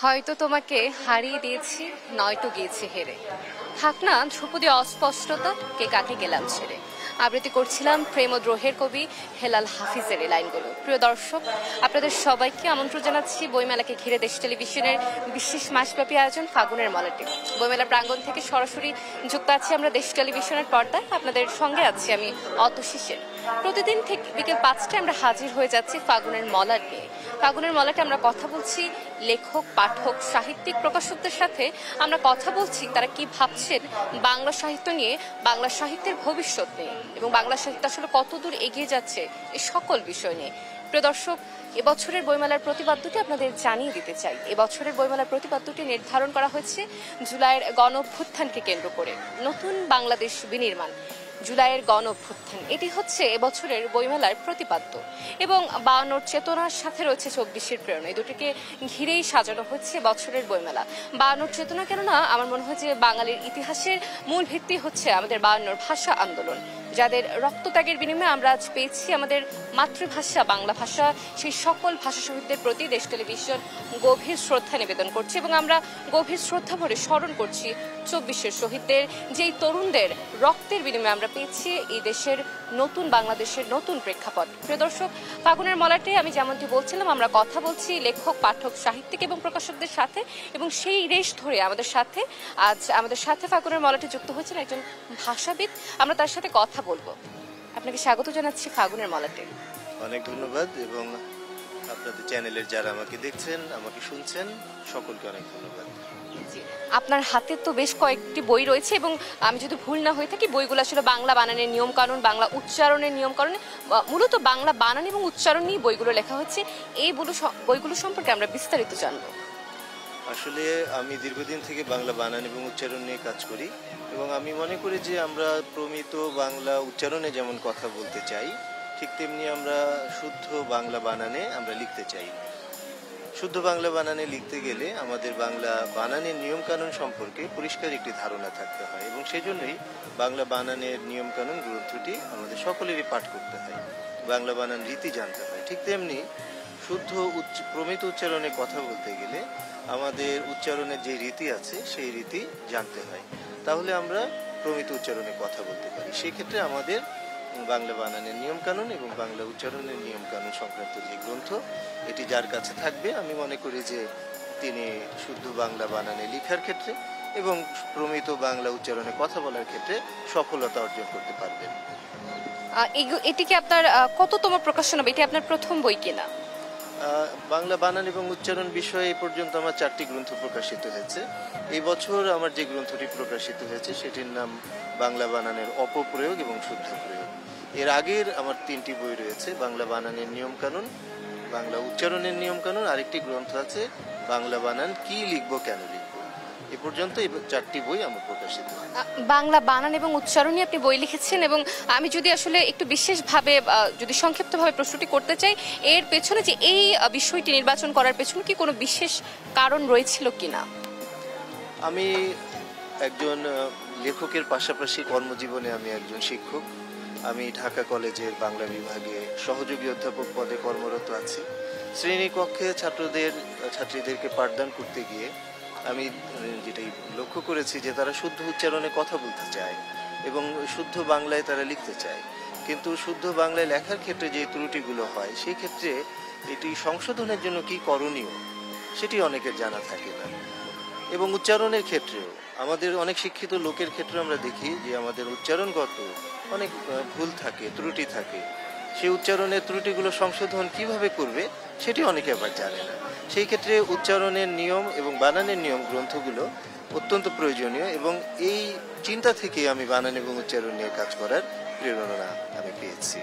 হয়তো তোমাকে হারিয়ে দিয়েছি, নয়তো গিয়েছি হেরে। থাক না ধ্রুপদী অস্পষ্টতা, কে কাকে গেলাম ছেড়ে। আবৃত্তি করছিলাম প্রেম ও দ্রোহের কবি হেলাল হাফিজের এই লাইনগুলো। প্রিয় দর্শক, আপনাদের সবাইকে আমন্ত্রণ জানাচ্ছি বইমেলাকে ঘিরে দেশ টেলিভিশনের বিশেষ মাসব্যাপী আয়োজন ফাগুনের মলাটে। বইমেলা প্রাঙ্গণ থেকে সরাসরি যুক্ত আছি আমরা দেশ টেলিভিশনের পর্দায়। আপনাদের সঙ্গে আছি আমি অতসী সেন। প্রতিদিন ঠিক বিকেল 5টায় আমরা হাজির হয়ে যাচ্ছি ফাগুনের মলাট নিয়ে। ফাগুনের মলাটে আমরা কথা বলছি লেখক, পাঠক, সাহিত্যিক, প্রকাশকদের সাথে। আমরা কথা বলছি তারা কি ভাবছেন বাংলা সাহিত্য নিয়ে, বাংলা সাহিত্যের ভবিষ্যৎ নিয়ে, এবং বাংলা সাহিত্য আসলে কতদূর এগিয়ে যাচ্ছে এই সকল বিষয় নিয়ে। প্রিয় দর্শক, এবছরের বইমেলার প্রতিপাদ্যটি আপনাদের জানিয়ে দিতে চাই। এবছরের বইমেলার প্রতিপাদ্যটি নির্ধারণ করা হয়েছে জুলাইয়ের গণ অভ্যুত্থানকে কেন্দ্র করে নতুন বাংলাদেশ বিনির্মাণ। জুলাইয়ের গণ অভ্যুত্থান, এটি হচ্ছে এবছরের বইমেলার প্রতিপাদ্য, এবং 52 চেতনার সাথে রয়েছে 24-এর প্রেরণা। এই দুটিকে ঘিরেই সাজানো হচ্ছে বছরের বইমেলা। 52 চেতনা, কেননা আমার মনে হয় যে বাঙালির ইতিহাসের মূল ভিত্তি হচ্ছে আমাদের 52 ভাষা আন্দোলন, যাদের রক্তত্যাগের বিনিময়ে আমরা আজ পেয়েছি আমাদের মাতৃভাষা বাংলা ভাষা। সেই সকল ভাষা শহীদদের প্রতি দেশ টেলিভিশন গভীর শ্রদ্ধা নিবেদন করছে, এবং আমরা গভীর শ্রদ্ধা ভরে স্মরণ করছি 24-এর শহীদদের, যেই তরুণদের রক্তের বিনিময়ে আমরা পেয়েছি এই দেশের নতুন বাংলাদেশের নতুন প্রেক্ষাপট। প্রিয় দর্শক, ফাগুনের মলাটে আমি যেমনটি বলছিলাম, আমরা কথা বলছি লেখক, পাঠক, সাহিত্যিক এবং প্রকাশকদের সাথে, এবং সেই রেশ ধরে আমাদের সাথে ফাগুনের মলাটে যুক্ত হয়েছেন একজন ভাষাবিদ। আমরা তার সাথে কথা বলবো। আপনাকে স্বাগত জানাচ্ছি ফাগুনের মলাটে। অনেক ধন্যবাদ, এবং আপনাদের চ্যানেলের যারা আমাকে দেখছেন, আমাকে শুনছেন, সকলকে অনেক ধন্যবাদ। আপনার হাতে তো বেশ কয়েকটি বই রয়েছে, এবং আমি যদি ভুল না হয়ে থাকি বইগুলো আসলে বাংলা বানানের নিয়ম কানুন, বাংলা উচ্চারণের নিয়ম কানুন, মূলত বাংলা বানান এবং উচ্চারণ নিয়ে বইগুলো লেখা হচ্ছে। এই বইগুলো সম্পর্কে আমরা বিস্তারিত জানবো। আসলে আমি দীর্ঘদিন থেকে বাংলা বানান এবং উচ্চারণ নিয়ে কাজ করি, এবং আমি মনে করি যে আমরা প্রমিত বাংলা উচ্চারণে যেমন কথা বলতে চাই, ঠিক তেমনি আমরা শুদ্ধ বাংলা বানানে আমরা লিখতে চাই। শুদ্ধ বাংলা বানানে লিখতে গেলে আমাদের বাংলা বানানের নিয়মকানুন সম্পর্কে পরিষ্কার একটি ধারণা থাকতে হয়, এবং সেজন্যই বাংলা বানানের নিয়মকানুন গ্রন্থটি আমাদের সকলেরই পাঠ করতে হয়, বাংলা বানান রীতি জানতে হয়। ঠিক তেমনি শুদ্ধ প্রমিত উচ্চারণে কথা বলতে গেলে আমাদের উচ্চারণের যে রীতি আছে সেই রীতি জানতে হয়, তাহলে আমরা প্রমিত উচ্চারণে কথা বলতে পারি। সেই ক্ষেত্রে আমাদের বাংলা বানানের নিয়মকানুন এবং বাংলা উচ্চারণের নিয়মকানুন সংক্রান্ত যে গ্রন্থ, এটি যার কাছে থাকবে, আমি মনে করি যে তিনি শুদ্ধ বাংলা বানানে লেখার ক্ষেত্রে এবং প্রমিত বাংলা উচ্চারণে কথা বলার ক্ষেত্রে সফলতা অর্জন করতে পারবেন। এটি কি আপনার কততম প্রকাশনা? এটি আপনার প্রথম বই কিনা? বাংলা বানান এবং উচ্চারণ বিষয়ে এই পর্যন্ত আমার 4টি গ্রন্থ প্রকাশিত হয়েছে। এই বছর আমার যে গ্রন্থটি প্রকাশিত হয়েছে সেটির নাম বাংলা বানানের অপপ্রয়োগ এবং শুদ্ধ প্রয়োগ। এর আগের আমার 3টি বই রয়েছে, বাংলা বানানের নিয়মকানুন, বাংলা উচ্চারণের নিয়মকানুন, আরেকটি গ্রন্থ আছে বাংলা বানান কি লিখবো কেন লিখবো। এ পর্যন্ত এই 4টি বই আমার প্রকাশিত। বাংলা বানান এবং উচ্চারণ নিয়ে আপনি বই লিখেছেন, এবং আমি যদি আসলে একটু বিশেষভাবে যদি সংক্ষিপ্তভাবে প্রশ্নটি করতে চাই, এর পেছনে যে এই বিষয়টি নির্বাচন করার পেছনে কি কোনো বিশেষ কারণ রয়েছিল কিনা? আমি একজন লেখকের পাশাপাশি কর্মজীবনে আমি একজন শিক্ষক। আমি ঢাকা কলেজের বাংলা বিভাগে সহযোগী অধ্যাপক পদে কর্মরত আছি। শ্রেণীকক্ষে ছাত্রীদেরকে পাঠদান করতে গিয়ে আমি যেটাই লক্ষ্য করেছি যে তারা শুদ্ধ উচ্চারণে কথা বলতে চায় এবং শুদ্ধ বাংলায় তারা লিখতে চায়, কিন্তু শুদ্ধ বাংলায় লেখার ক্ষেত্রে যে ত্রুটিগুলো হয় সেই ক্ষেত্রে এটি সংশোধনের জন্য কি করণীয় সেটি অনেকের জানা থাকে না। এবং উচ্চারণের ক্ষেত্রেও আমাদের অনেক শিক্ষিত লোকের ক্ষেত্রে আমরা দেখি যে আমাদের উচ্চারণগত অনেক ভুল থাকে, ত্রুটি থাকে। সেই উচ্চারণের ত্রুটিগুলো সংশোধন কিভাবে করবে সেটি অনেকে আবার জানে না। সেই ক্ষেত্রে উচ্চারণের নিয়ম এবং বানানের নিয়ম গ্রন্থগুলো অত্যন্ত প্রয়োজনীয়, এবং এই চিন্তা থেকে আমি বানান এবং উচ্চারণ নিয়ে কাজ করার প্রেরণা আমি পেয়েছি।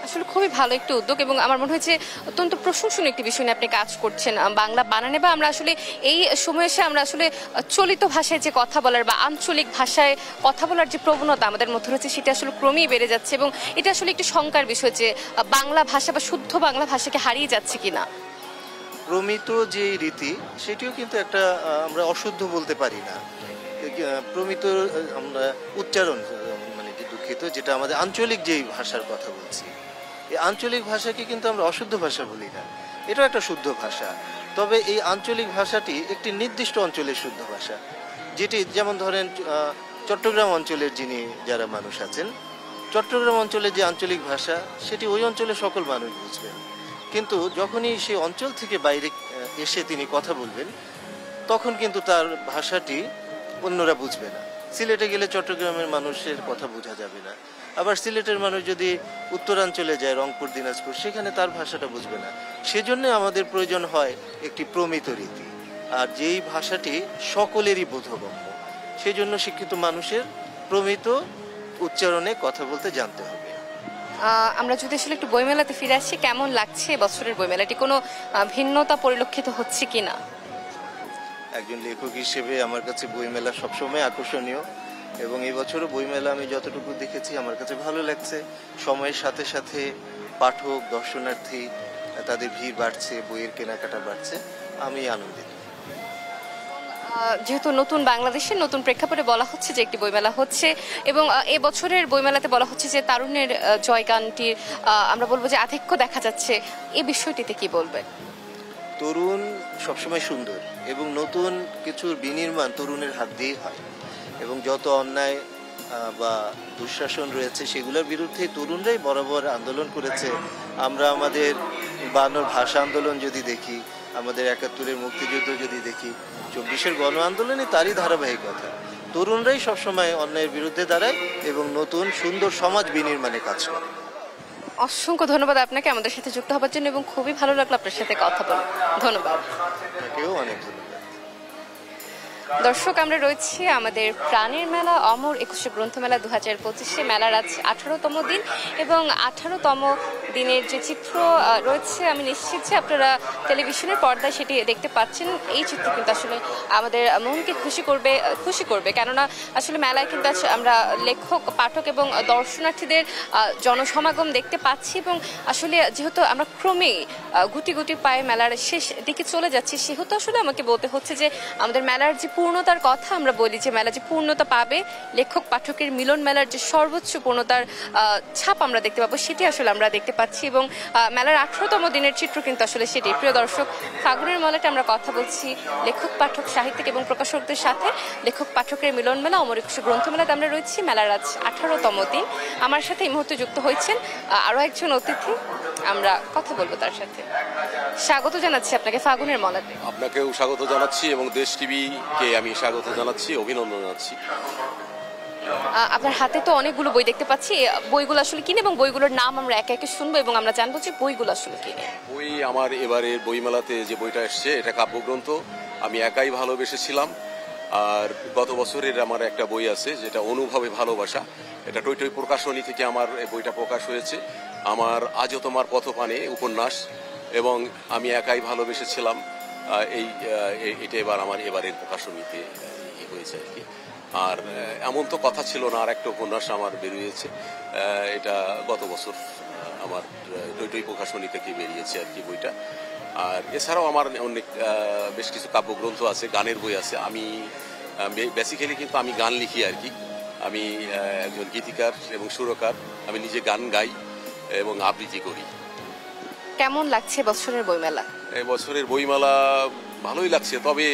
আসলে খুবই ভালো একটি উদ্যোগ, এবং আমার মনে হয়েছে অত্যন্ত প্রশংসনীয় একটি বিষয় নিয়ে আপনি কাজ করছেন বাংলা বানানে। বা আমরা আসলে এই সময় এসে আমরা আসলে চলিত ভাষায় যে কথা বলার বা আঞ্চলিক ভাষায় কথা বলার যে প্রবণতা আমাদের মধ্যে রয়েছে সেটা আসলে ক্রমেই বেড়ে যাচ্ছে, এবং এটা আসলে একটি শঙ্কার বিষয় যে বাংলা ভাষা বা শুদ্ধ বাংলা ভাষাকে হারিয়ে যাচ্ছে কিনা। প্রমিত যে রীতি সেটিও কিন্তু একটা আমরা অশুদ্ধ বলতে পারি না। প্রমিত আমরা উচ্চারণ মানে দুঃখিত, যেটা আমাদের আঞ্চলিক যেই ভাষার কথা বলছি, এই আঞ্চলিক ভাষাকে কিন্তু আমরা অশুদ্ধ ভাষা বলি না, এটাও একটা শুদ্ধ ভাষা। তবে এই আঞ্চলিক ভাষাটি একটি নির্দিষ্ট অঞ্চলের শুদ্ধ ভাষা, যেটি যেমন ধরেন চট্টগ্রাম অঞ্চলের যারা মানুষ আছেন, চট্টগ্রাম অঞ্চলের যে আঞ্চলিক ভাষা সেটি ওই অঞ্চলের সকল মানুষ বুঝবেন। কিন্তু যখনই সেই অঞ্চল থেকে বাইরে এসে তিনি কথা বলবেন, তখন কিন্তু তার ভাষাটি অন্যরা বুঝবে না। সিলেটে গেলে চট্টগ্রামের মানুষের কথা বোঝা যাবে না, আবার সিলেটের মানুষ যদি উত্তরাঞ্চলে যায়, রংপুর, দিনাজপুর, সেখানে তার ভাষাটা বুঝবে না। সেজন্য আমাদের প্রয়োজন হয় একটি প্রমিত রীতি, আর যেই ভাষাটি সকলেরই বোধগম্য। সেই জন্য শিক্ষিত মানুষের প্রমিত উচ্চারণে কথা বলতে জানতে হবে। আমরা যদি আসলে একটু বইমেলাতে ফিরে আসি, কেমন লাগছে বছরের বইমেলাটি? কোনো ভিন্নতা পরিলক্ষিত হচ্ছে কিনা? একজন লেখক হিসেবে আমার কাছে বইমেলা সবসময় আকর্ষণীয়, এবং এই বছরও বইমেলা আমি যতটুকু দেখেছি আমার কাছে ভালো লাগছে। সময়ের সাথে সাথে পাঠক, দর্শনার্থী, তাদের ভিড় বাড়ছে, বইয়ের কেনাকাটা বাড়ছে, আমি আনন্দিত। যেহেতু নতুন বাংলাদেশের নতুন প্রেক্ষাপটে বলা হচ্ছে যে একটি বইমেলা হচ্ছে, এবং এবছরের বইমেলাতে বলা হচ্ছে যে তারুণ্যের জয়গানটির আমরা বলবো যে আধিক্য দেখা যাচ্ছে, এই বিষয়টিতে কি বলবেন? তরুণ সবসময় সুন্দর, এবং নতুন কিছুর বিনির্মাণ তরুণের হাত দিয়েই হয়, এবং যত অন্যায় বা দুঃশাসন রয়েছে সেগুলোর বিরুদ্ধে তরুণরাই বরাবর আন্দোলন করেছে। আমরা আমাদের 52 ভাষা আন্দোলন যদি দেখি, আমাদের 71-এর মুক্তিযুদ্ধ যদি দেখি, 24-এর গণ আন্দোলনে তারই ধারাবাহিকতা। তরুণরাই সবসময় অন্যায়ের বিরুদ্ধে দাঁড়ায় এবং নতুন সুন্দর সমাজ বিনির্মাণে কাজ করে। অসংখ্য ধন্যবাদ আপনাকে আমাদের সাথে যুক্ত হবার জন্য, এবং খুবই ভালো লাগলো আপনার সাথে কথা বলে। ধন্যবাদ। আপনাকেও অনেক ধন্যবাদ। দর্শক, আমরা রয়েছি আমাদের প্রাণের মেলা অমর 21শে গ্রন্থমেলা 2025। মেলার আজ 18তম দিন, এবং 18তম দিনের যে চিত্র রয়েছে, আমি নিশ্চিত যে আপনারা টেলিভিশনের পর্দায় সেটি দেখতে পাচ্ছেন। এই চিত্র কিন্তু আসলে আমাদের মনকে খুশি করবে, কেননা আসলে মেলায় কিন্তু আমরা লেখক, পাঠক এবং দর্শনার্থীদের জনসমাগম দেখতে পাচ্ছি, এবং আসলে যেহেতু আমরা ক্রমেই গুটি গুটি পায়ে মেলার শেষ দিকে চলে যাচ্ছি, সেহেতু আসলে আমাকে বলতে হচ্ছে যে আমাদের মেলার যে পূর্ণতার কথা আমরা বলি, যে মেলা যে পূর্ণতা পাবে, লেখক পাঠকের মিলন মেলার যে সর্বোচ্চ পূর্ণতার ছাপ আমরা দেখতে পাবো, সেটি আসলে আমরা দেখতে পাচ্ছি। এবং মেলার 18তম দিনের চিত্র কিন্তু আসলে সেটি। প্রিয় দর্শক, ফাগুনের মেলাতে আমরা কথা বলছি লেখক, পাঠক, সাহিত্যিক এবং প্রকাশকদের সাথে। লেখক পাঠকের মিলন মেলা অমর 21শে গ্রন্থমেলাতে আমরা রয়েছি। মেলার আজ 18তম দিন। আমার সাথে এই মুহূর্তে যুক্ত হয়েছেন আরো একজন অতিথি, আমরা কথা বলবো তার সাথে। স্বাগত জানাচ্ছি আপনাকে ফাগুনের মেলাতে। আপনাকেও স্বাগত জানাচ্ছি, এবং দেশ টিভিকে আমি স্বাগত জানাচ্ছি, অভিনন্দন জানাচ্ছি। আপনার হাতে তো অনেকগুলো বই দেখতে পাচ্ছি, বইগুলো আসলে কিনে এবং বইগুলোর নাম আমরা একে একে শুনবো, এবং আমরা জানবো যে বইগুলো আসলে কিনে। বই, আমার এবারের বইমেলাতে যে বইটা এসছে এটা কাব্যগ্রন্থ। আমি একাই ভালোবেসেছিলাম। আর গত বছরের আমার একটা বই আছে যেটা অনুভবে ভালোবাসা, এটা টইটই প্রকাশনী থেকে আমার এই বইটা প্রকাশ হয়েছে। আমার আজও তোমার পথপানে উপন্যাস, এবং আমি একাই ভালোবেসেছিলাম, এটা আমার এবারের প্রকাশনীতে হয়েছে আর কি। আর এমন তো কথা ছিল না, আর একটা উপন্যাস আমার বেরিয়েছে, এটা গত বছর আমার টইটই প্রকাশনী থেকে বেরিয়েছে আর কি বইটা। আর এছাড়াও আমার অনেক বেশ কিছু কাব্যগ্রন্থ আছে, গানের বই আছে। আমি বেসিক্যালি কিন্তু আমি গান লিখি আর কি। আমি একজন গীতিকার এবং সুরকার। আমি নিজে গান গাই এবং আবৃত্তি করি। কেমন লাগছে বছরের বইমেলা? এই বছরের বইমেলা ভালোই লাগছে, তবে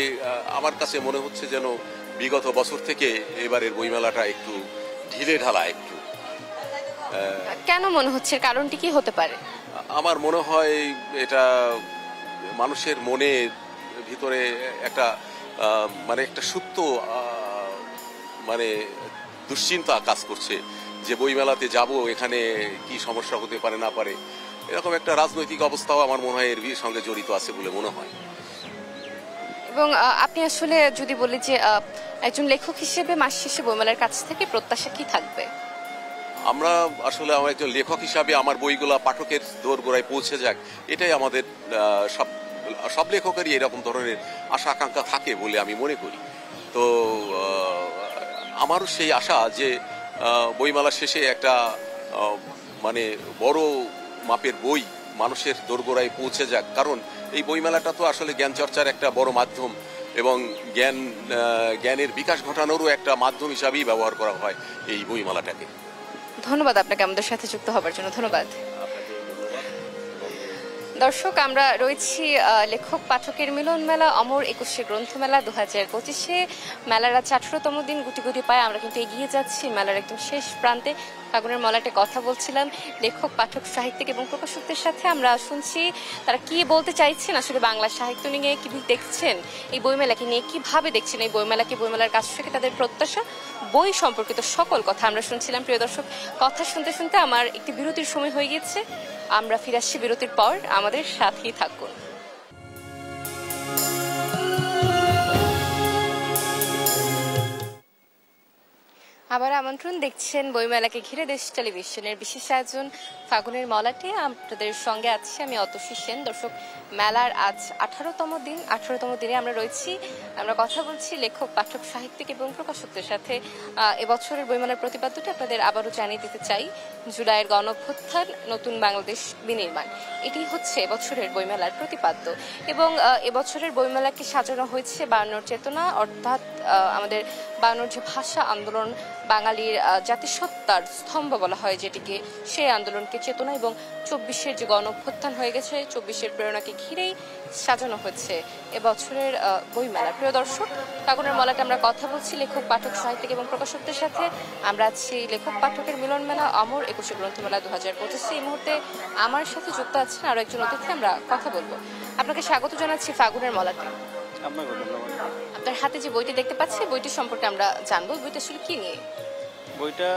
আমার কাছে মনে হচ্ছে যেন বিগত বছর থেকে এবারের বইমেলাটা একটু ঢিলে ঢালা। একটু কেন মনে হচ্ছে, কারণটি কি হতে পারে? আমার মনে হয় এটা মানুষের মনে ভিতরে একটা একটা সুপ্ত দুশ্চিন্তা কাজ করছে যে বইমেলাতে যাব, এখানে কি সমস্যা হতে পারে না পারে, এরকম একটা রাজনৈতিক অবস্থাও আমার মনে হয় এর সঙ্গে জড়িত আছে বলে মনে হয়। এবং আপনি আসলে যদি বলি যে একজন লেখক হিসেবে মাস শেষে বইমেলার কাছ থেকে প্রত্যাশা কি থাকবে? আমরা আসলে আমার একজন লেখক হিসাবে আমার বইগুলা পাঠকের দোরগোড়ায় পৌঁছে যাক, এটাই আমাদের সব লেখকেরই এরকম ধরনের আশা আকাঙ্ক্ষা থাকে বলে আমি মনে করি। তো আমারও সেই আশা যে বইমেলা শেষে একটা বড় মাপের বই মানুষের দোরগোড়ায় পৌঁছে যাক, কারণ এই বইমেলাটা তো আসলে জ্ঞান চর্চার একটা বড় মাধ্যম, এবং জ্ঞানের বিকাশ ঘটানোরও একটা মাধ্যম হিসাবেই ব্যবহার করা হয় এই বইমেলাটাকে। ধন্যবাদ আপনাকে আমাদের সাথে যুক্ত হবার জন্য। ধন্যবাদ। দর্শক, আমরা রয়েছি লেখক পাঠকের মিলন মেলা অমর 21শে গ্রন্থমেলা 2025-এ। মেলার আজ 18তম দিন, গুটি গুটি পায়ে আমরা কিন্তু এগিয়ে যাচ্ছি মেলার একদম শেষ প্রান্তে। ফাগুনের মলাটে কথা বলছিলাম লেখক, পাঠক, সাহিত্যিক এবং প্রকাশকদের সাথে। আমরা শুনছি তারা কি বলতে চাইছেন, আসলে বাংলা সাহিত্য নিয়ে কি দেখছেন, এই বইমেলাকে নিয়ে কিভাবে দেখছেন, এই বইমেলাকে, বইমেলার কাছ থেকে তাদের প্রত্যাশা, বই সম্পর্কিত সকল কথা আমরা শুনছিলাম। প্রিয় দর্শক, কথা শুনতে শুনতে আমার একটি বিরতির সময় হয়ে গিয়েছে। আমরা ফিরে আসছি বিরতির পর, আমাদের সাথেই থাকুন। আবার আমন্ত্রণ, দেখছেন বইমেলাকে ঘিরে দেশ টেলিভিশনের বিশেষ আয়োজন ফাগুনের মলাটে। আপনাদের সঙ্গে আছি আমি অতসী সেন। দর্শক, মেলার আজ 18তম দিন। 18তম দিনে আমরা রয়েছি, আমরা কথা বলছি লেখক, পাঠক, সাহিত্যিক এবং প্রকাশকদের সাথে। এবছরের বইমেলার প্রতিপাদ্যটি আপনাদের আবারও জানিয়ে দিতে চাই। জুলাইয়ের গণঅভ্যুত্থান, নতুন বাংলাদেশ বিনির্মাণ, এটি হচ্ছে এবছরের বইমেলার প্রতিপাদ্য। এবং এবছরের বইমেলাকে সাজানো হয়েছে 52 চেতনা, অর্থাৎ আমাদের 52 যে ভাষা আন্দোলন, বাঙালির জাতিসত্তার স্তম্ভ বলা হয় যেটিকে, সেই আন্দোলনকে চেতনা এবং 24-এর যে গণঅভ্যুত্থান হয়ে গেছে, 24-এর প্রেরণাকে ঘিরেই সাজানো হচ্ছে এবছরের বইমেলা। প্রিয় দর্শক, ফাগুনের মলাটে আমরা কথা বলছি লেখক, পাঠক, সাহিত্যিক এবং প্রকাশকদের সাথে। আমরা আছি লেখক পাঠকের মিলন মেলা অমর 21শে গ্রন্থমেলা 2025। এই মুহূর্তে আমার সাথে যুক্ত আছেন আরো একজন অতিথি, আমরা কথা বলবো। আপনাকে স্বাগত জানাচ্ছি ফাগুনের মলাটে। আপনার হাতে যে বইটি দেখতে পাচ্ছি, বইটি সম্পর্কে আমরা জানবো। বইটা আসলে কি নিয়ে? বইটা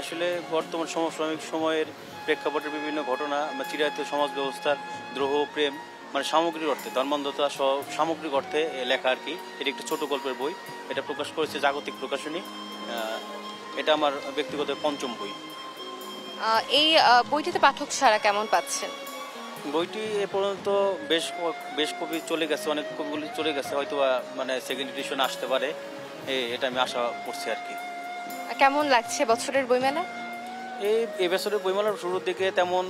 আসলে বর্তমান সমসাময়িক সময়ের প্রেক্ষাপটের বিভিন্ন ঘটনা, চিরায়ত সমাজ ব্যবস্থার দ্রোহ, প্রেম, মানে সামগ্রিক অর্থে, ধর্মান্ধতা সহ সামগ্রিক অর্থে লেখা আর কি। এটা একটা ছোট গল্পের বই। এটা প্রকাশ করেছে জাগতিক প্রকাশনী। এটা আমার ব্যক্তিগত 5ম বই। এই বইটিতে পাঠক সারা কেমন পাচ্ছেন? বইটি এ পর্যন্ত বেশ কপি চলে গেছে, অনেক কপিগুলি চলে গেছে, হয়তো মানে সেকেন্ড এডিশন আসতে পারে, এটা আমি আশা করছি আর কি। কেমন লাগছে বছরের বইমেলা? এই বছরের বইমেলার শুরুর দিকে তেমন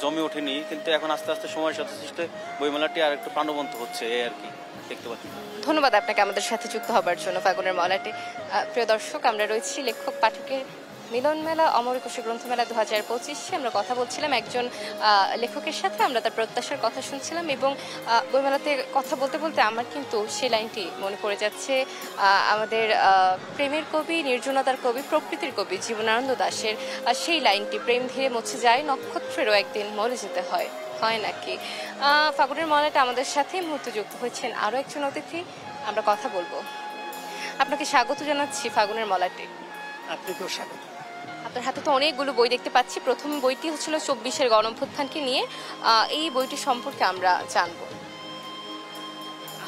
জমে ওঠেনি, কিন্তু এখন আস্তে আস্তে সময়ের সাথে সাথে বইমেলাটি আর একটু প্রাণবন্ত হচ্ছে, এই আর কি দেখতে পাচ্ছি। ধন্যবাদ আপনাকে আমাদের সাথে যুক্ত হবার জন্য ফাগুনের মলাটে। প্রিয় দর্শক, আমরা রয়েছি লেখক পাঠকের মিলন মেলা অমর 21শে গ্রন্থমেলা 2025। আমরা কথা বলছিলাম একজন লেখকের সাথে, আমরা তার প্রত্যাশার কথা শুনছিলাম। এবং বইমেলাতে কথা বলতে বলতে আমার কিন্তু সেই লাইনটি মনে পড়ে যাচ্ছে, আমাদের প্রেমের কবি, নির্জনতার কবি, প্রকৃতির কবি জীবনানন্দ দাশের সেই লাইনটি, প্রেম ধীরে মুছে যায়, নক্ষত্রেরও একদিন মরে যেতে হয়, হয় নাকি? ফাগুনের মলাটে আমাদের সাথে মুহূর্তে যুক্ত হয়েছেন আরও একজন অতিথি, আমরা কথা বলবো। আপনাকে স্বাগত জানাচ্ছি ফাগুনের মলাটে। আপনাকেও স্বাগত। আপনার হাতে তো অনেকগুলো বই দেখতে পাচ্ছি। প্রথম বইটি হচ্ছিল 24-এর গণঅভ্যুত্থানকে নিয়ে, এই বইটি সম্পর্কে আমরা জানবো।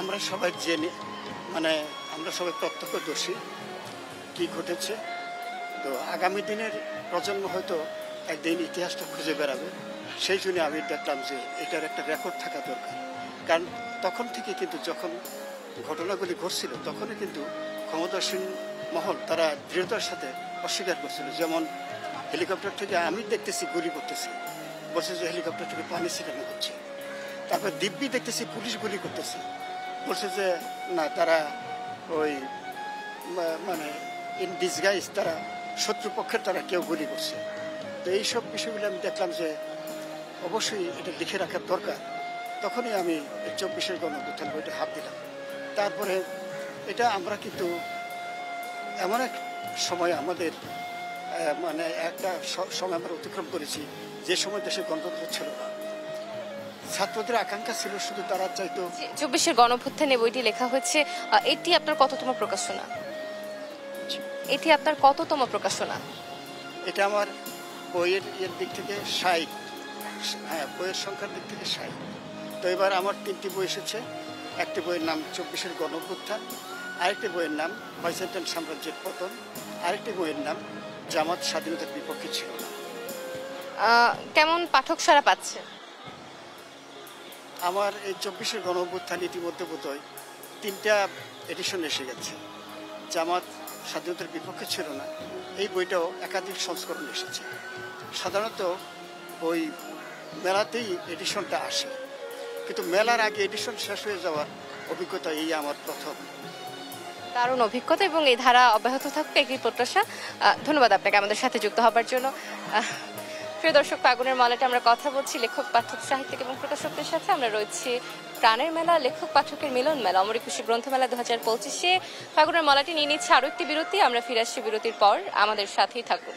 আমরা সবাই জেনে, মানে আমরা সবাই প্রত্যক্ষদর্শী কি ঘটেছে। তো আগামী দিনের প্রজন্ম হয়তো একদিন ইতিহাসটা খুঁজে বেড়াবে, সেই জন্য আমি দেখলাম যে এটার একটা রেকর্ড থাকা দরকার। কারণ তখন থেকে কিন্তু যখন ঘটনাগুলি ঘটছিল, তখনই কিন্তু ক্ষমতাসীন মহল তারা দৃঢ়তার সাথে অস্বীকার করছিল। যেমন হেলিকপ্টার থেকে আমি দেখতেছি গুলি করতেছি, বলছে যে হেলিকপ্টার থেকে পানি ছিটানো হচ্ছে। তারপর দিব্যি দেখতেছি পুলিশ গুলি করতেছে, বলছে যে না, তারা ওই মানে ইন ডিসগাইজ, তারা শত্রুপক্ষের তারা কেউ গুলি করছে। তো এইসব বিষয়গুলো আমি দেখলাম যে অবশ্যই এটা লিখে রাখার দরকার। তখনই আমি 24-এর গণঅভ্যুত্থান বইটা হাত দিলাম। তারপরে এটা আমরা কিন্তু এমন এক সময় আমাদের মানে একটা সময় আমরা অতিক্রম করেছি, যে সময় দেশে গণতন্ত্র ছিল না। ছাত্রদের আকাঙ্ক্ষা ছিল শুধু তারা চাইতো। 24-এর গণঅভ্যুত্থানে বইটি লেখা হয়েছে, এটি আপনার কততম প্রকাশনা? এটি আপনার কততম প্রকাশনা? এটা আমার বইয়ের দিক থেকে 60, হ্যাঁ বইয়ের সংখ্যার দিক থেকে 60। তো এবার আমার 3টি বই এসেছে। একটি বইয়ের নাম 24-এর গণঅভ্যুত্থান, আরেকটি বইয়ের নাম বাইজেন্টাইন সাম্রাজ্যের পতন, আরেকটি বইয়ের নাম জামাত স্বাধীনতার বিপক্ষে ছিল না। কেমন পাঠক সারা পাচ্ছে? আমার এই 24-এর গণঅভ্যুত্থান ইতিমধ্যে বোধহয় 3টা এডিশন এসে গেছে। জামাত স্বাধীনতার বিপক্ষে ছিল না, এই বইটাও একাধিক সংস্করণ এসেছে। সাধারণত ওই মেলাতেই এডিশনটা আসে, কিন্তু মেলার আগে এডিশন শেষ হয়ে যাওয়ার অভিজ্ঞতা এই আমার প্রথম। দারুণ অভিজ্ঞতা, এবং এই ধারা অব্যাহত থাকবে, একই প্রত্যাশা। ধন্যবাদ আপনাকে আমাদের সাথে যুক্ত হবার জন্য। প্রিয় দর্শক, ফাগুনের মলাটে আমরা কথা বলছি লেখক, পাঠক, সাহিত্যিক এবং প্রকাশকদের সাথে। আমরা রয়েছি প্রাণের মেলা, লেখক পাঠকের মিলন মেলা, অমর একুশে গ্রন্থমেলা 2025-এ। ফাগুনের মলাটি নিয়ে নিচ্ছে আরো একটি বিরতি। আমরা ফিরে আসছি বিরতির পর, আমাদের সাথেই থাকুন।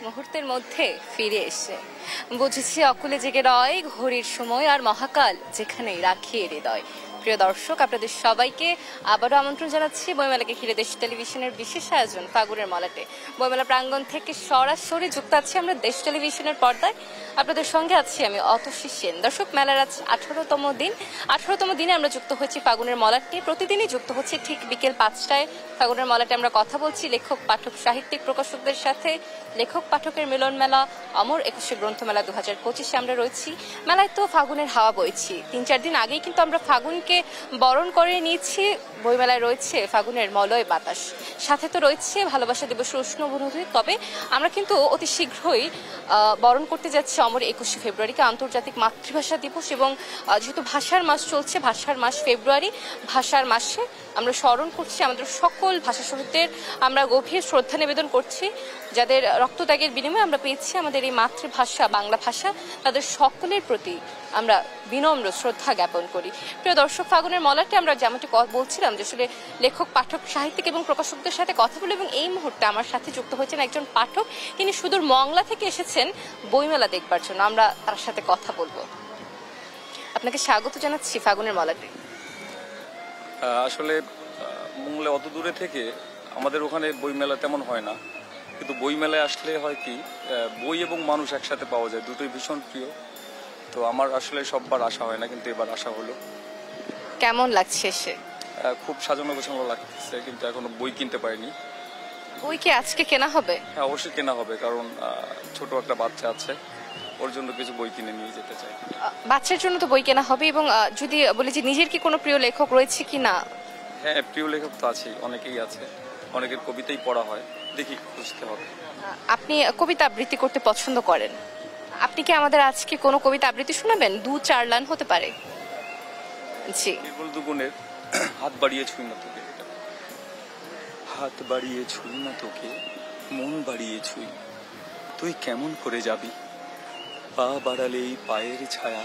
মুহূর্তের মধ্যে ফিরে এসে বুঝেছি অকুলে জেগে রয় ঘড়ির সময়, আর মহাকাল যেখানে রাখিয়ে হৃদয়। প্রিয় দর্শক, আপনাদের সবাইকে আবারও আমন্ত্রণ জানাচ্ছি বইমেলাকে ঘিরে দেশ টেলিভিশনের বিশেষ আয়োজন ফাগুনের মলাটে। বইমেলা প্রাঙ্গণ থেকে সরাসরি যুক্ত আছি আমরা দেশ টেলিভিশনের পর্দায়। আপনাদের সঙ্গে আছি আমি অতসী সেন। দর্শক, মেলার আজ 18তম দিন। 18তম দিনে আমরা যুক্ত হচ্ছি ফাগুনের মলাটে। প্রতিদিনই যুক্ত হচ্ছে ঠিক বিকেল 5টায় ফাগুনের মলাটে। আমরা কথা বলছি লেখক, পাঠক, সাহিত্যিক, প্রকাশকদের সাথে। লেখক পাঠকের মিলন মেলা, অমর একুশে গ্রন্থমেলা 2025-এ আমরা রয়েছি। মেলায় তো ফাগুনের হাওয়া বইছি। 3-4 দিন আগেই কিন্তু আমরা ফাগুনকে বরণ করে নিয়েছি। বইমেলায় রয়েছে ফাগুনের মলয় বাতাস, সাথে তো রয়েছে ভালোবাসা দিবসের উষ্ণ অনুভূতি। তবে আমরা কিন্তু অতি শীঘ্রই বরণ করতে যাচ্ছি অমর 21শে ফেব্রুয়ারিকে, আন্তর্জাতিক মাতৃভাষা দিবস। এবং যেহেতু ভাষার মাস চলছে, ভাষার মাস ফেব্রুয়ারি, ভাষার মাসে আমরা স্মরণ করছি আমাদের সকল ভাষা শহীদদের। আমরা গভীর শ্রদ্ধা নিবেদন করছি যাদের রক্তত্যাগের বিনিময়ে আমরা পেয়েছি আমাদের এই মাতৃভাষা বাংলা ভাষা। তাদের সকলের প্রতি আমরা বিনম্র শ্রদ্ধা জ্ঞাপন করি। প্রিয় দর্শক, ফাগুনের মলাটে আমরা যেমনটি বলছিলাম যে আসলে লেখক, পাঠক, সাহিত্যিক এবং প্রকাশকদের সাথে কথা বলে, এবং এই মুহূর্তে আমার সাথে যুক্ত হয়েছেন একজন পাঠক। তিনি সুদূর মংলা থেকে এসেছেন বইমেলা দেখবার জন্য। আমরা তার সাথে কথা বলবো। আপনাকে স্বাগত জানাচ্ছি ফাগুনের মলাটে। আসলে মংলা অত দূরে থেকে আমাদের ওখানে বইমেলা তেমন হয় না, কিন্তু বইমেলায় আসলে হয় কি, বই এবং মানুষ একসাথে পাওয়া যায়, দুটোই ভীষণ প্রিয়। তো আমার আসলে সববার আসা হয় না, কিন্তু এবার আসা হলো। কেমন লাগছে এসে? খুব সাজানো গোছানো লাগছে, কিন্তু এখনো বই কিনতে পারিনি। বই কি আজকে কেনা হবে? হ্যাঁ, অবশ্যই কেনা হবে, কারণ ছোট একটা বাচ্চা আছে, ওর জন্য কিছু বই কিনে নিয়ে যেতে চাই। বাচ্চার জন্য তো বই কেনা হবে। এবং যদি বলি যে নিজের কি কোনো প্রিয় লেখক রয়েছে কি না? হ্যাঁ, প্রিয় লেখক তো আছেই, অনেকেই আছে, অনেকের কবিতাই পড়া হয়, দেখি খুঁজতে হবে। আপনি কবিতা আবৃত্তি করতে পছন্দ করেন, আপনি কি আমাদের আজকে কোনো কবিতা আবৃত্তি শোনাবেন? 2-4 লাইন হতে পারে। জি। নির্মল দুগুণের হাত বাড়িয়ে ছুঁই না তোকে, হাত বাড়িয়ে ছুঁই না তোকে, মন বাড়িয়ে ছুঁই, তুই কেমন করে যাবি, পা বাড়ালেই পায়ের ছায়া,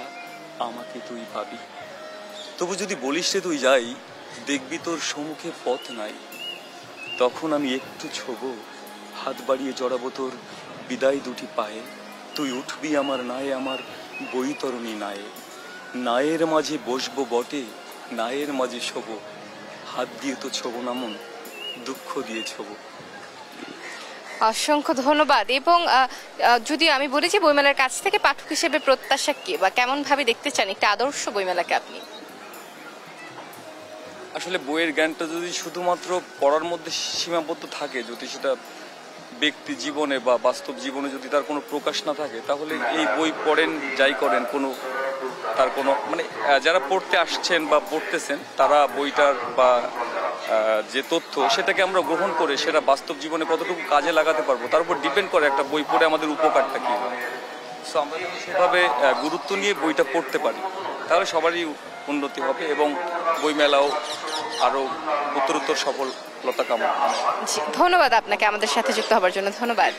আমাকে তুই ভাবি, তবু যদি বলিস রে তুই যাই, দেখবি তোর সম্মুখে পথ নাই, তখন আমি একটু ছোবো, হাত বাড়িয়ে জড়াবো তোর বিদায় দুটি পায়ে, তুই উঠবি আমার নায়ে, আমার বৈতরণী নায়ে, নায়ের মাঝে বসবো বটে, নায়ের মাঝে শোবো, হাত দিয়ে তো ছোবো না মন, দুঃখ দিয়ে ছোবো। অসংখ্য ধন্যবাদ। এবং যদি আমি বলি যে বইমেলার কাছ থেকে পাঠক হিসেবে প্রত্যাশা কি বা কেমন ভাবে দেখতে চান একটা আদর্শ বইমেলাকে আপনি? আসলে বইয়ের জ্ঞানটা যদি শুধুমাত্র পড়ার মধ্যে সীমাবদ্ধ থাকে, যদি সেটা ব্যক্তি জীবনে বা বাস্তব জীবনে যদি তার কোনো প্রকাশ না থাকে, তাহলে এই বই পড়েন যাই করেন, তার কোনো মানে যারা পড়তে আসছেন বা পড়তেছেন, তারা বইটার বা যে তথ্য সেটাকে আমরা গ্রহণ করে সেটা বাস্তব জীবনে কতটুকু কাজে লাগাতে পারবো, তার উপর ডিপেন্ড করে একটা বই পড়ে আমাদের উপকারটা কি। সো আমরা যদি সেভাবে গুরুত্ব নিয়ে বইটা পড়তে পারি, তাহলে সবারই উন্নতি হবে এবং বইমেলাও আরো উত্তরোত্তর সফলতা কামনা। ধন্যবাদ আপনাকে আমাদের সাথে যুক্ত হবার জন্য। ধন্যবাদ।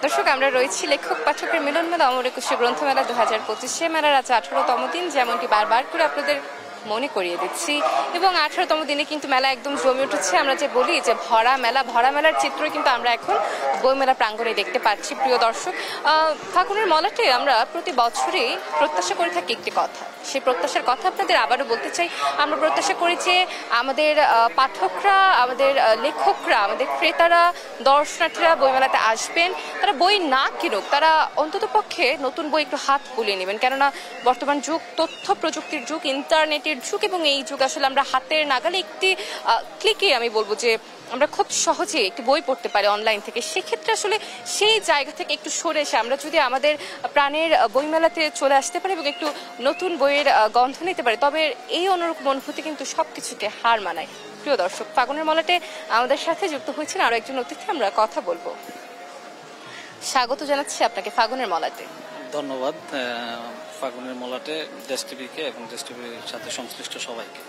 দর্শক, আমরা রয়েছি লেখক পাঠকের মিলন মেলা, অমর একুশে গ্রন্থমেলা 2025-এ। মেলার আজ 18তম দিন, যেমনটি বারবার করে আপনাদের মনে করিয়ে দিচ্ছি। এবং 18তম দিনে কিন্তু মেলা একদম জমে উঠেছে। আমরা যে বলি যে ভরা মেলার চিত্র কিন্তু আমরা এখন বইমেলা প্রাঙ্গণে দেখতে পাচ্ছি। প্রিয় দর্শক, ফাগুনের মলাটে আমরা প্রতি বছরই প্রত্যাশা করে থাকি একটি কথা। সেই প্রত্যাশার কথা আপনাদের আবারও বলতে চাই। আমরা প্রত্যাশা করি যে আমাদের পাঠকরা, আমাদের লেখকরা, আমাদের ক্রেতারা, দর্শনার্থীরা বইমেলাতে আসবেন। তারা বই না কিনুক, তারা অন্তত পক্ষে নতুন বই একটু হাত বুলিয়ে নেবেন। কেননা বর্তমান যুগ তথ্য প্রযুক্তির যুগ, ইন্টারনেটের যুগ, এবং এই যুগ আসলে আমরা হাতের নাগালে একটি ক্লিকে আমি বলবো যে আমরা খুব সহজে একটি বই পড়তে পারি অনলাইন থেকে। সেক্ষেত্রে আসলে সেই জায়গা থেকে একটু সরে এসে আমরা যদি আমাদের প্রাণের বইমেলাতে চলে আসতে পারি এবং একটু নতুন বইয়ের গন্ধ নিতে পারি, তবে এই অনুরূপ অনুভূতি কিন্তু সবকিছুকে হার মানায়। প্রিয় দর্শক, ফাগুনের মলাটে আমাদের সাথে যুক্ত হয়েছেন আরো একজন অতিথি, আমরা কথা বলবো। স্বাগত জানাচ্ছি আপনাকে ফাগুনের মলাটে। ধন্যবাদ ফাগুনের মলাটে দেশ টিভিকে এবং দেশ টিভির সাথে সংশ্লিষ্ট সবাইকে।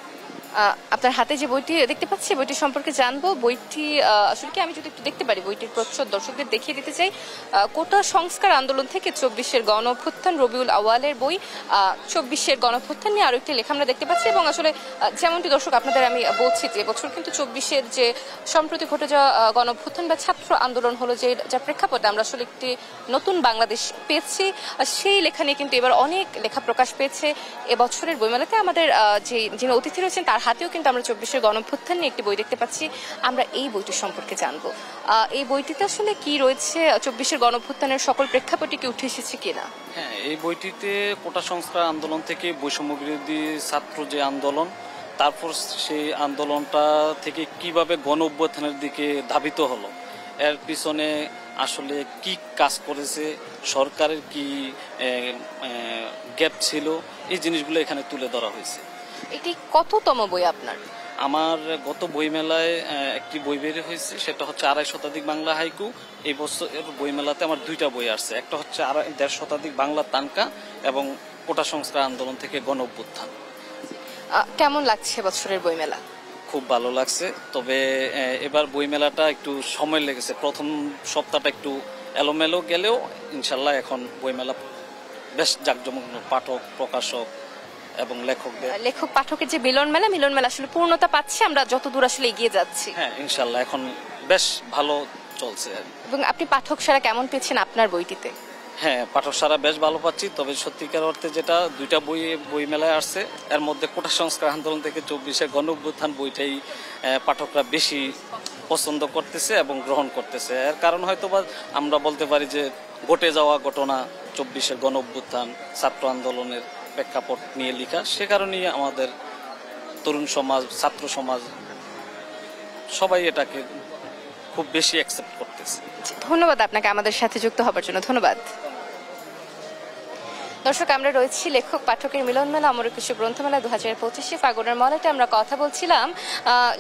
আপনার হাতে যে বইটি দেখতে পাচ্ছি, বইটি সম্পর্কে জানবো। বইটি আসলে কি আমি যদি একটু দেখতে পারি, বইটির প্রচ্ছদ দর্শকদের দেখিয়ে দিতে চাই। কোটা সংস্কার আন্দোলন থেকে 24-এর গণ অভ্যুত্থান, রবিউল আউয়ালের বই 24-এর গণ অভ্যুত্থান নিয়ে আরো একটি লেখা আমরা দেখতে পাচ্ছি। এবং আসলে যেমনটি দর্শক আপনাদের আমি বলছি যে বছর কিন্তু 24-এর যে সম্প্রতি ঘটে যাওয়া গণ অভ্যুত্থান বা ছাত্র আন্দোলন হলো, যে যা প্রেক্ষাপটে আমরা আসলে একটি নতুন বাংলাদেশ পেয়েছি, সেই লেখা নিয়ে কিন্তু এবার অনেক লেখা প্রকাশ পেয়েছে এবছরের বইমেলাতে। আমাদের যিনি অতিথি রয়েছেন তার হাতেও কিন্তু আমরা 24-এর গণ অভ্যুত্থান নিয়ে একটি বই দেখতে পাচ্ছি। আমরা এই বইটির সম্পর্কে জানবো। এই বইটিতে আসলে কি রয়েছে, 24-এর গণ অভ্যুত্থানের সকল প্রেক্ষাপটে কি উঠে এসেছে কিনা? হ্যাঁ, এই বইটিতে কোটা সংস্কার আন্দোলন থেকে বৈষম্য বিরোধী ছাত্র যে আন্দোলন, তারপর সেই আন্দোলনটা থেকে কিভাবে গণ অভ্যুত্থানের দিকে ধাবিত হলো, এর পিছনে আসলে কি কাজ করেছে, সরকারের কি গ্যাপ ছিল, এই জিনিসগুলো এখানে তুলে ধরা হয়েছে। এটি কততম বই আপনার? আমার গত বইমেলায় একটি বই বের হয়েছে, সেটা হচ্ছে 2.5 শতাধিক বাংলা হাইকু। এই বছর বইমেলাতে আমার 2টা বই আসছে, একটা হচ্ছে 1.5 শতাধিক বাংলা তানকা এবং কোটা সংস্কার আন্দোলন থেকে গণ অভ্যুত্থান। কেমন লাগছে বছরের বইমেলা? খুব ভালো লাগছে, তবে এবার বইমেলাটা একটু সময় লেগেছে। প্রথম সপ্তাহটা একটু এলোমেলো গেলেও ইনশাল্লাহ এখন বইমেলা বেশ জাঁকজমক, পাঠক, প্রকাশক এবং লেখকদের, লেখক পাঠকের যে মিলন মেলা আসলে পূর্ণতা পাচ্ছে আমরা যত দূর আসলে এগিয়ে যাচ্ছি। হ্যাঁ, ইনশাল্লাহ এখন বেশ ভালো চলছে। এবং আপনি পাঠক সারা কেমন পেয়েছেন আপনার বইটিতে? হ্যাঁ, পাঠক সারা বেশ ভালো পাচ্ছি, তবে সত্যিকার অর্থে যেটা 2টা বই মেলায় আসছে, এর মধ্যে কোটা সংস্কার আন্দোলন থেকে 24-এর গণ অভ্যুত্থান বইটাই পাঠকরা বেশি পছন্দ করতেছে এবং গ্রহণ করতেছে। এর কারণ হয়তো বা আমরা বলতে পারি যে ঘটে যাওয়া ঘটনা, 24-এর গণ অভ্যুত্থান, ছাত্র আন্দোলনের প্রেক্ষাপট নিয়ে লেখা, সে কারণেই আমাদের তরুণ সমাজ, ছাত্র সমাজ সবাই এটাকে খুব বেশি অ্যাকসেপ্ট করতেছে। ধন্যবাদ আপনাকে আমাদের সাথে যুক্ত হবার জন্য। ধন্যবাদ। দর্শক, আমরা রয়েছি লেখক পাঠকের মিলন মেলা অমর একুশে গ্রন্থমেলা 2025 ফাগুনের মলাটে আমরা কথা বলছিলাম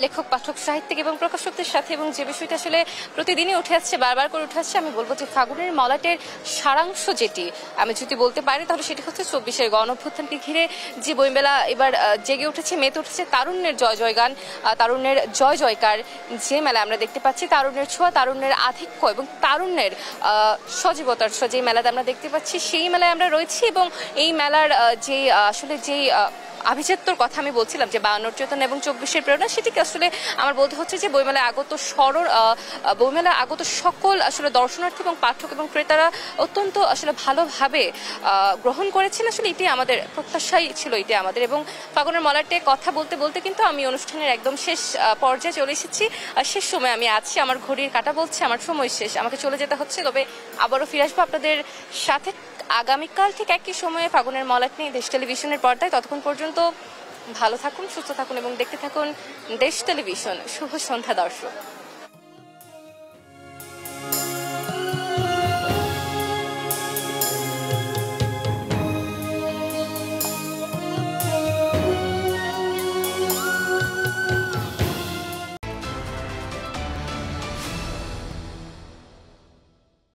লেখক পাঠক সাহিত্যিক এবং প্রকাশকদের সাথে, এবং যে বিষয়টা আসলে প্রতিদিনই উঠে আসছে, বারবার করে উঠে আসছে, আমি বলবো যে ফাগুনের মলাটের সারাংশ যেটি আমি যদি বলতে পারি তাহলে সেটি হচ্ছে 24-এর গণ অভ্যুত্থানকে ঘিরে যে বইমেলা এবার জেগে উঠেছে, মেতে উঠেছে তারুণ্যের জয় জয়গান, তারুণ্যের জয় জয়কার। যে মেলা আমরা দেখতে পাচ্ছি তারুণ্যের ছোঁয়া, তারুণ্যের আধিক্য এবং তারুণ্যের সজীবতার ছোঁয়া যে মেলাতে আমরা দেখতে পাচ্ছি, সেই মেলায় আমরা রয়েছি। এবং এই মেলার যে আসলে যে আভিজাত্যর কথা আমি বলছিলাম যে 52 চেতনা এবং 24-এর প্রেরণা, সেটিকে আসলে আমার বলতে হচ্ছে যে বইমেলায় আগত সকল আসলে দর্শনার্থী এবং পাঠক এবং ক্রেতারা অত্যন্ত আসলে ভালোভাবে গ্রহণ করেছেন। আসলে এটি আমাদের প্রত্যাশাই ছিল, এটি আমাদের। এবং ফাগুনের মলাটে কথা বলতে বলতে কিন্তু আমি অনুষ্ঠানের একদম শেষ পর্যায়ে চলে এসেছি। শেষ সময় আমি আছি, আমার ঘড়ির কাঁটা বলছে আমার সময় শেষ, আমাকে চলে যেতে হচ্ছে। তবে আবারও ফিরে আসবো আপনাদের সাথে আগামীকাল ঠিক একই সময়ে ফাগুনের মলাট নিয়ে দেশ টেলিভিশনের পর্দায়। ততক্ষণ পর্যন্ত ভালো থাকুন, সুস্থ থাকুন এবং দেখতে থাকুন দেশ টেলিভিশন। শুভ সন্ধ্যা দর্শক।